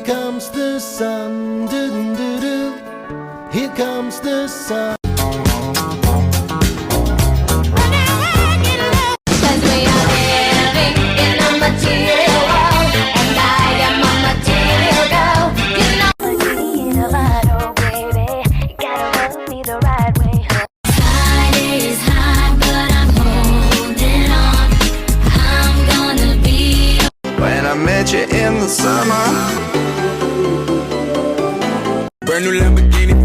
comes the sun, doo-doo-doo. Here comes the sun. Cause we are living in a material world, and I am a material girl. You know, need a lot, oh baby. You gotta rub me the right way. Side is high, but I'm holding on. I'm gonna be. When I met you in the summer, brand new Lamborghini